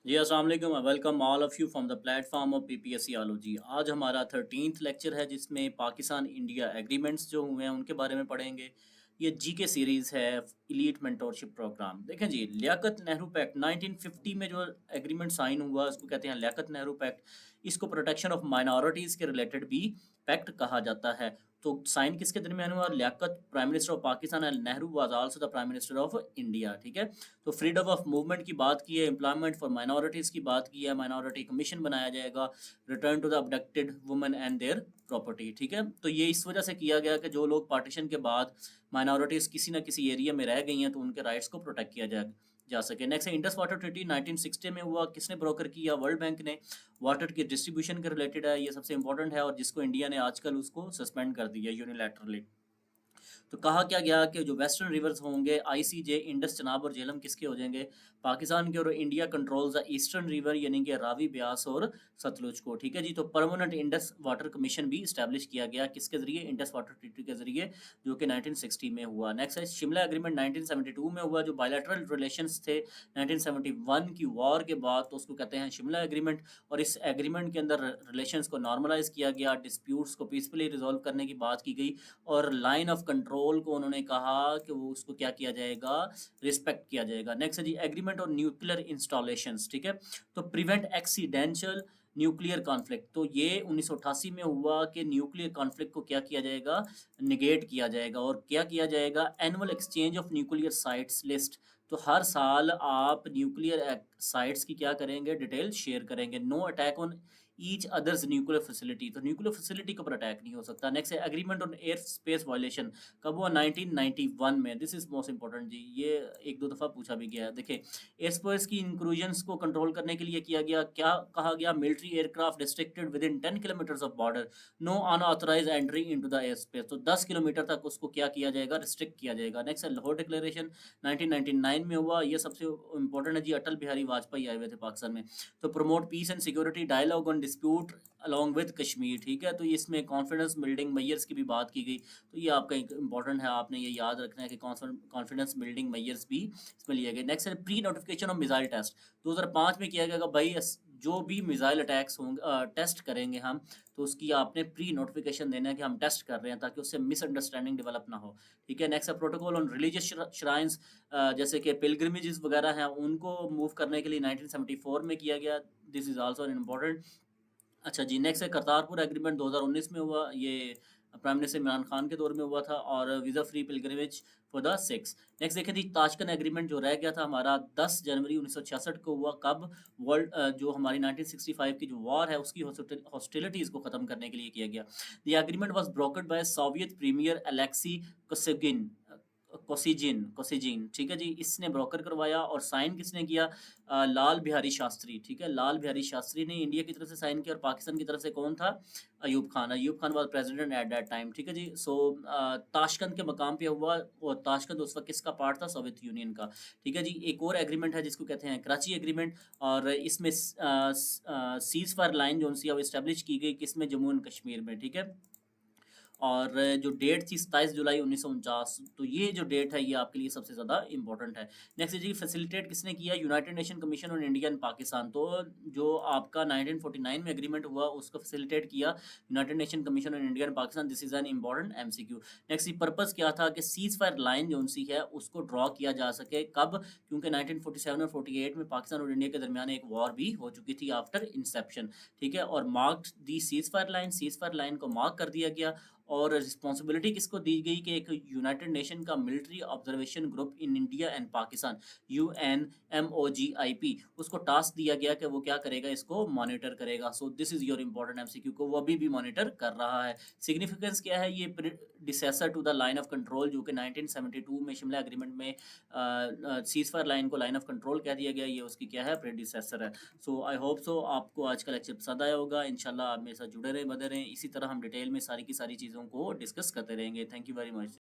जी, अस्सलाम वालेकुम। Welcome all of you from the platform of PPSC आलोजी। आज हमारा 13th लेक्चर है जिसमें पाकिस्तान इंडिया एग्रीमेंट्स जो हुए हैं उनके बारे में पढ़ेंगे। ये जीके सीरीज़ है इलीट मेंटोरशिप प्रोग्राम। देखें जी, लियाकत नेहरू पैक्ट 1950 में जो एग्रीमेंट साइन हुआ उसको कहते हैं लियाकत नेहरू पैक्ट। इसको प्रोटेक्शन ऑफ माइनॉरिटीज़ के रिलेटेड भी पैक्ट कहा जाता है। तो साइन किसके दरमियान हुआ? Liaquat prime minister of Pakistan and Nehru was also the prime minister of India. ठीक है। तो फ्रीडम ऑफ मूवमेंट की बात की है, एम्प्लॉयमेंट फॉर माइनॉरिटीज़ की बात की है, माइनॉरिटी कमीशन बनाया जाएगा, return to the abducted women and their property. ठीक है। तो ये इस वजह से किया गया कि जो लोग पार्टीशन के बाद माइनॉरिटीज़ किसी ना किसी एरिया में रह गई हैं तो उनके राइट्स को प्रोटेक्ट किया जा सके। नेक्स्ट है इंडस वाटर ट्रीटी 1960 में हुआ। किसने ब्रोकर किया? वर्ल्ड बैंक ने। वाटर की डिस्ट्रीब्यूशन के रिलेटेड है, ये सबसे इंपॉर्टेंट है और जिसको इंडिया ने आजकल उसको सस्पेंड कर दिया यूनिलैटरली। तो कहा क्या गया कि जो वेस्टर्न रिवर्स होंगे आईसीजे, इंडस, चनाब और झेलम किसके हो जाएंगे? पाकिस्तान के। और India controls the eastern river यानी कि रावी, ब्यास और सतलुज को। ठीक है जी। तो परमानेंट इंडस वाटर कमीशन भी इस्टेब्लिश किया गया किसके जरिए? इंडस वाटर ट्रीटी के जरिए, जो कि 1960 में हुआ। नेक्स्ट है शिमला एग्रीमेंट 1972 में हुआ। जो बायलैटरल रिलेशंस थे 1971 की वॉर के बाद, तो उसको कहते हैं शिमला एग्रीमेंट। और इस एग्रीमेंट के अंदर रिलेशंस को नॉर्मलाइज किया गया, डिस्प्यूट्स को पीसफुली रिजॉल्व करने की बात की गई और लाइन ऑफ कंट्रोल को उन्होंने कहा कि वो उसको क्या किया जाएगा? रिस्पेक्ट किया जाएगा। नेक्स्ट है जी एग्रीमेंट ऑन न्यूक्लियर इंस्टॉलेशंस। ठीक है। तो प्रिवेंट एक्सीडेंशियल न्यूक्लियर कॉन्फ्लिक्ट, तो ये 1988 में हुआ कि न्यूक्लियर कॉन्फ्लिक्ट को क्या किया जाएगा? निगेट किया जाएगा। और क्या किया जाएगा? Annual exchange of nuclear sites list. तो हर साल आप न्यूक्लियर साइट्स की क्या करेंगे? डिटेल शेयर करेंगे। No attack on each others nuclear facility, तो न्यूक्लियर फैसिलिटी के ऊपर अटैक नहीं हो सकता। नेक्स्ट है agreement on air space violation. कब हुआ? 1991 में। दिस इज मोस्ट इंपॉर्टेंट जी, ये एक दो दफ़ा पूछा भी गया है। देखिए, एयर स्पेस की इंक्लूजन्स को कंट्रोल करने के लिए किया गया, क्या कहा गया? Military aircraft restricted within 10 kilometres of border, no unauthorised entry into the air space. तो 10 किलोमीटर तक उसको क्या किया जाएगा? रिस्ट्रिक्ट किया जाएगा। नेक्स्ट है लाहौर डिक्लेरेशन 1999 में हुआ। ये सबसे इंपॉर्टेंट है जी, अटल बिहारी वाजपेयी आए हुए थे पाकिस्तान में। तो promote peace and security dialogue on dispute along with Kashmir. ठीक है। तो इसमें कॉन्फिडेंस बिल्डिंग मेयर्स की भी बात की गई। तो ये आपका एक इंपॉर्टेंट है, आपने ये याद रखना है कि कॉन्फिडेंस बिल्डिंग मेयर्स भी इसमें लिए गए। नेक्स्ट है pre notification of missile test. 2005 में किया गया कि भाई जो भी मिसाइल अटैक्स होंगे, टेस्ट करेंगे हम, तो उसकी आपने प्री नोटिफिकेशन देना है कि हम टेस्ट कर रहे हैं, ताकि उससे मिसअंडरस्टैंडिंग डेवलप ना हो। ठीक है। नेक्स्ट है प्रोटोकॉल ऑन रिलीजियस श्राइन्स, जैसे कि पिलग्रिमेजेस वगैरह हैं उनको मूव करने के लिए 1974 में किया गया। This is also an important. अच्छा जी, नेक्स्ट है करतारपुर एग्रीमेंट 2019 में हुआ। ये प्राइम मिनिस्टर इमरान खान के दौर में हुआ था और visa free pilgrimage for the six. Next देखें जी, ताशकंद एग्रीमेंट जो रह गया था हमारा 10 जनवरी 1966 को हुआ। कब? जो हमारी 1965 की जो वॉर है उसकी हॉस्टिलिटीज़ को ख़त्म करने के लिए किया गया। The agreement was brokered by Soviet premier Alexei Kosygin Kosygin Kosygin. ठीक है जी, इसने ब्रोकर करवाया। और साइन किसने किया? लाल बिहारी शास्त्री। ठीक है, लाल बिहारी शास्त्री ने इंडिया की तरफ से साइन किया। और पाकिस्तान की तरफ से कौन था? Ayub Khan. Ayub Khan was president at that time. ठीक है जी। सो ताशकंद के मकाम पे हुआ और ताशकंद उस वक्त किसका पार्ट था? सोवियत यूनियन का। ठीक है जी। एक और एग्रीमेंट है जिसको कहते हैं कराची एग्रीमेंट और इसमें सीज फायर लाइन जो सी है वो इस्टेब्लिश की गई किसमें? जम्मू एंड कश्मीर में। ठीक है। और जो डेट थी 27 जुलाई 1949। तो ये जो डेट है ये आपके लिए सबसे ज़्यादा इंपॉर्टेंट है। नेक्स्ट जी, फैसिलिटेट किसने किया? United Nation commission on India and Pakistan. तो जो आपका 1949 में एग्रीमेंट हुआ उसको फैसिलिटेट किया United Nation commission on India and Pakistan. This is an important MCQ. Next जी, पर्पस क्या था? कि सीज फायर लाइन जो सी है उसको ड्रॉ किया जा सके। कब? क्योंकि 1947 और 48 में पाकिस्तान और इंडिया के दरमियान एक वॉर भी हो चुकी थी आफ्टर इंसेप्शन। ठीक है। और मार्क्ड दी सीज फायर लाइन को मार्क कर दिया गया। और रिस्पॉन्सिबिलिटी किसको दी गई? कि एक यूनाइटेड नेशन का military observation group in India and Pakistan, UNMOGIP, उसको टास्क दिया गया कि वो क्या करेगा? इसको मॉनिटर करेगा। So this is your important MCQ को वो अभी भी मॉनिटर कर रहा है। सिग्निफिकेंस क्या है? ये डिसेसर to the line of control, जो कि 1972 में शिमला एग्रीमेंट में सीज फायर लाइन को लाइन ऑफ कंट्रोल कह दिया गया, ये उसकी क्या है? प्रेडिसेसर है। सो आई होप सो आपको आज का लेक्चर पसंद आया होगा। इंशाल्लाह आप मेरे साथ जुड़े रहें, बने रहें। इसी तरह हम डिटेल में सारी की सारी चीज़ों को डिस्कस करते रहेंगे। Thank you very much.